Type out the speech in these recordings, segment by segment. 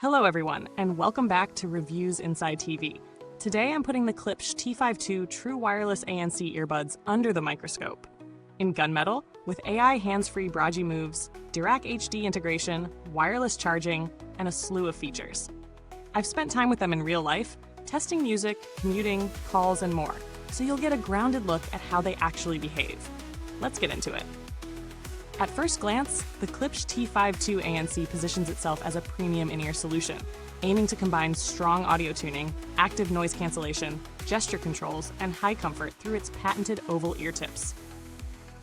Hello everyone, and welcome back to Reviewsinsidetv. Today I'm putting the Klipsch T52 True Wireless ANC earbuds under the microscope. In Gunmetal, with AI hands-free Bragi moves, Dirac HD integration, wireless charging, and a slew of features. I've spent time with them in real life, testing music, commuting, calls, and more, so you'll get a grounded look at how they actually behave. Let's get into it. At first glance, the Klipsch T52 ANC positions itself as a premium in-ear solution, aiming to combine strong audio tuning, active noise cancellation, gesture controls, and high comfort through its patented oval ear tips.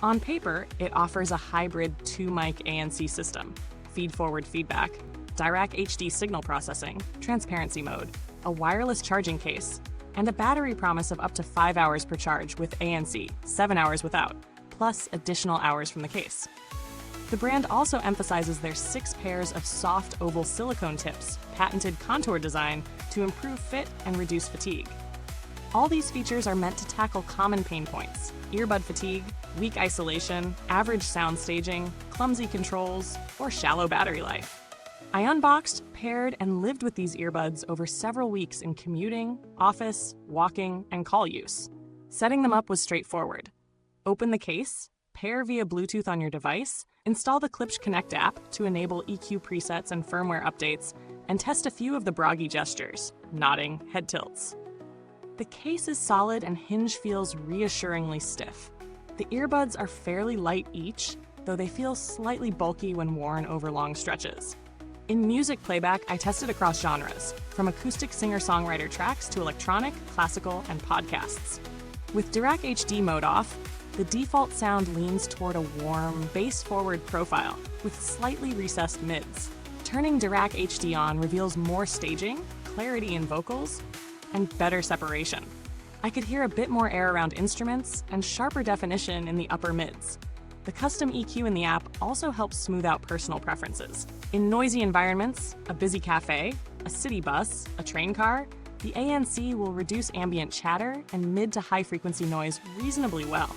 On paper, it offers a hybrid 2-mic ANC system, feed-forward feedback, Dirac HD signal processing, transparency mode, a wireless charging case, and a battery promise of up to 5 hours per charge with ANC, 7 hours without, plus additional hours from the case. The brand also emphasizes their 6 pairs of soft oval silicone tips, patented contour design to improve fit and reduce fatigue. All these features are meant to tackle common pain points: earbud fatigue, weak isolation, average sound staging, clumsy controls, or shallow battery life. I unboxed, paired, and lived with these earbuds over several weeks in commuting, office, walking, and call use. Setting them up was straightforward. Open the case, pair via Bluetooth on your device, install the Klipsch Connect app to enable EQ presets and firmware updates, and test a few of the Bragi gestures: nodding, head tilts. The case is solid and hinge feels reassuringly stiff. The earbuds are fairly light each, though they feel slightly bulky when worn over long stretches. In music playback, I tested across genres, from acoustic singer-songwriter tracks to electronic, classical, and podcasts. With Dirac HD mode off, the default sound leans toward a warm, bass-forward profile with slightly recessed mids. Turning Dirac HD on reveals more staging, clarity in vocals, and better separation. I could hear a bit more air around instruments and sharper definition in the upper mids. The custom EQ in the app also helps smooth out personal preferences. In noisy environments, a busy cafe, a city bus, a train car, the ANC will reduce ambient chatter and mid to high frequency noise reasonably well,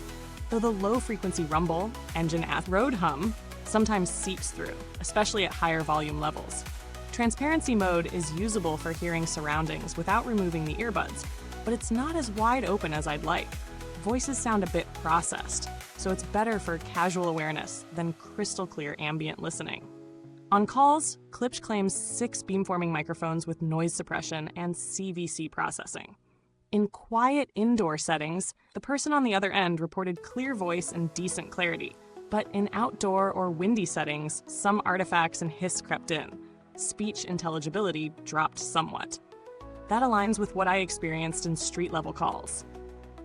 though the low-frequency rumble, engine road hum, sometimes seeps through, especially at higher volume levels. Transparency mode is usable for hearing surroundings without removing the earbuds, but it's not as wide open as I'd like. Voices sound a bit processed, so it's better for casual awareness than crystal clear ambient listening. On calls, Klipsch claims 6 beamforming microphones with noise suppression and CVC processing. In quiet indoor settings, the person on the other end reported clear voice and decent clarity, but in outdoor or windy settings, some artifacts and hiss crept in. Speech intelligibility dropped somewhat. That aligns with what I experienced in street-level calls.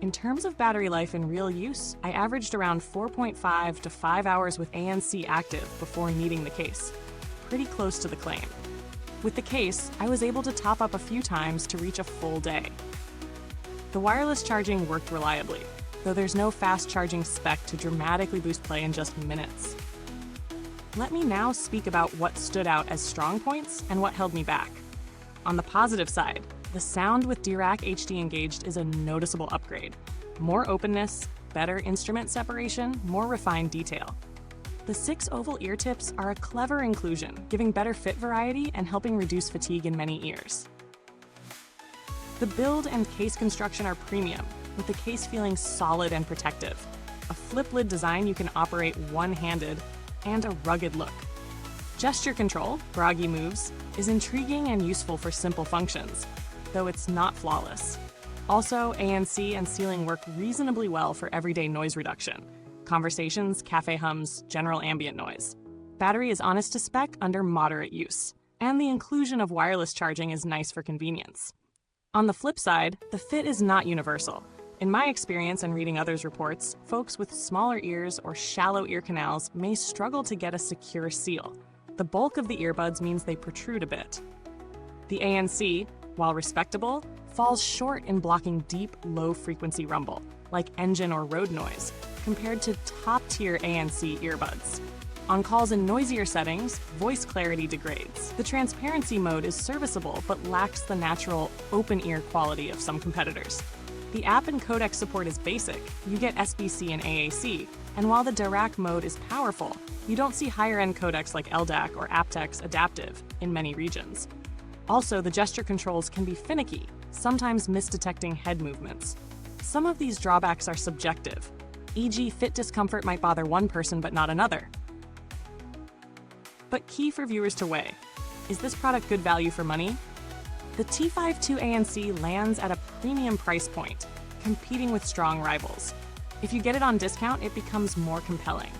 In terms of battery life in real use, I averaged around 4.5 to 5 hours with ANC active before needing the case. Pretty close to the claim. With the case, I was able to top up a few times to reach a full day. The wireless charging worked reliably, though there's no fast charging spec to dramatically boost play in just minutes. Let me now speak about what stood out as strong points and what held me back. On the positive side, the sound with Dirac HD engaged is a noticeable upgrade. More openness, better instrument separation, more refined detail. The 6 oval ear tips are a clever inclusion, giving better fit variety and helping reduce fatigue in many ears. The build and case construction are premium, with the case feeling solid and protective. A flip lid design you can operate one-handed, and a rugged look. Gesture control, Bragi moves, is intriguing and useful for simple functions, though it's not flawless. Also, ANC and ceiling work reasonably well for everyday noise reduction. Conversations, cafe hums, general ambient noise. Battery is honest to spec under moderate use, and the inclusion of wireless charging is nice for convenience. On the flip side, the fit is not universal. In my experience and reading others' reports, folks with smaller ears or shallow ear canals may struggle to get a secure seal. The bulk of the earbuds means they protrude a bit. The ANC, while respectable, falls short in blocking deep, low-frequency rumble, like engine or road noise, compared to top-tier ANC earbuds. On calls in noisier settings, voice clarity degrades. The transparency mode is serviceable but lacks the natural open-ear quality of some competitors. The app and codec support is basic. You get SBC and AAC, and while the Dirac mode is powerful, you don't see higher-end codecs like LDAC or aptX adaptive in many regions. Also, the gesture controls can be finicky, sometimes misdetecting head movements. Some of these drawbacks are subjective, e.g. fit discomfort might bother one person but not another. But key for viewers to weigh: is this product good value for money? The T52 ANC lands at a premium price point, competing with strong rivals. If you get it on discount, it becomes more compelling.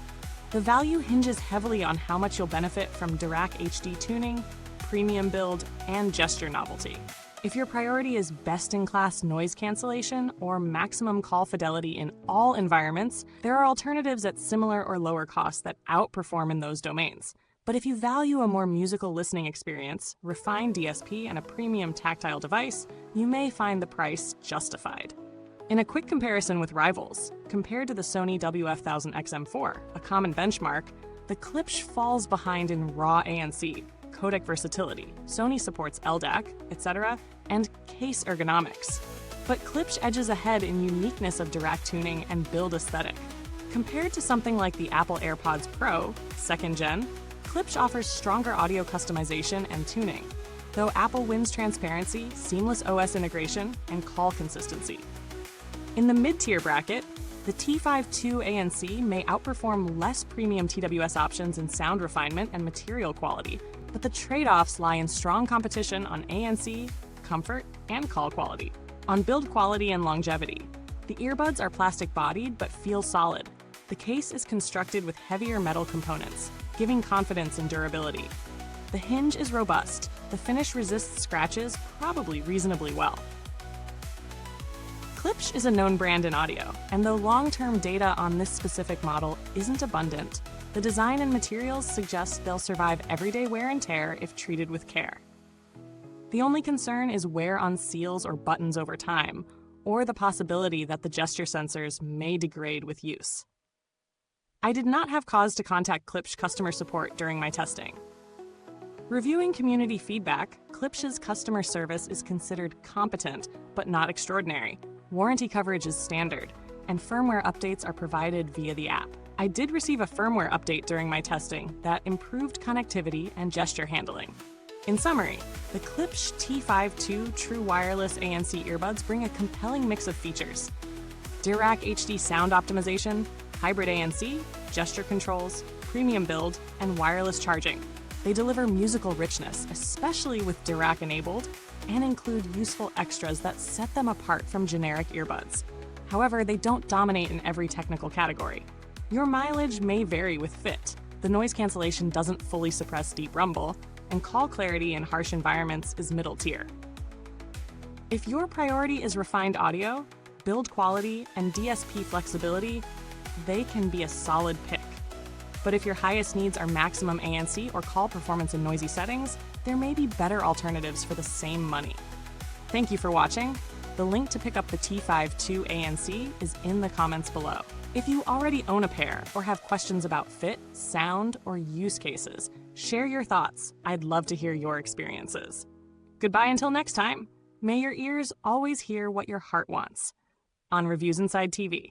The value hinges heavily on how much you'll benefit from Dirac HD tuning, premium build, and gesture novelty. If your priority is best-in-class noise cancellation or maximum call fidelity in all environments, there are alternatives at similar or lower costs that outperform in those domains. But if you value a more musical listening experience, refined DSP, and a premium tactile device, you may find the price justified. In a quick comparison with rivals, compared to the Sony WF-1000XM4, a common benchmark, the Klipsch falls behind in raw ANC, codec versatility, Sony supports LDAC, etc., and case ergonomics. But Klipsch edges ahead in uniqueness of Dirac tuning and build aesthetic. Compared to something like the Apple AirPods Pro, 2nd gen, Klipsch offers stronger audio customization and tuning, though Apple wins transparency, seamless OS integration, and call consistency. In the mid-tier bracket, the T52 ANC may outperform less premium TWS options in sound refinement and material quality, but the trade-offs lie in strong competition on ANC, comfort, and call quality. On build quality and longevity, the earbuds are plastic-bodied but feel solid. The case is constructed with heavier metal components, giving confidence in durability. The hinge is robust. The finish resists scratches probably reasonably well. Klipsch is a known brand in audio, and though long-term data on this specific model isn't abundant, the design and materials suggest they'll survive everyday wear and tear if treated with care. The only concern is wear on seals or buttons over time, or the possibility that the gesture sensors may degrade with use. I did not have cause to contact Klipsch customer support during my testing. Reviewing community feedback, Klipsch's customer service is considered competent but not extraordinary. Warranty coverage is standard, and firmware updates are provided via the app. I did receive a firmware update during my testing that improved connectivity and gesture handling. In summary, the Klipsch T52 True Wireless ANC earbuds bring a compelling mix of features: Dirac HD sound optimization, hybrid ANC, gesture controls, premium build, and wireless charging. They deliver musical richness, especially with Dirac enabled, and include useful extras that set them apart from generic earbuds. However, they don't dominate in every technical category. Your mileage may vary with fit. The noise cancellation doesn't fully suppress deep rumble, and call clarity in harsh environments is middle tier. If your priority is refined audio, build quality, and DSP flexibility, they can be a solid pick. But if your highest needs are maximum ANC or call performance in noisy settings, there may be better alternatives for the same money. Thank you for watching. The link to pick up the T52 ANC is in the comments below. If you already own a pair or have questions about fit, sound, or use cases, share your thoughts. I'd love to hear your experiences. Goodbye until next time. May your ears always hear what your heart wants. On Reviewsinside TV.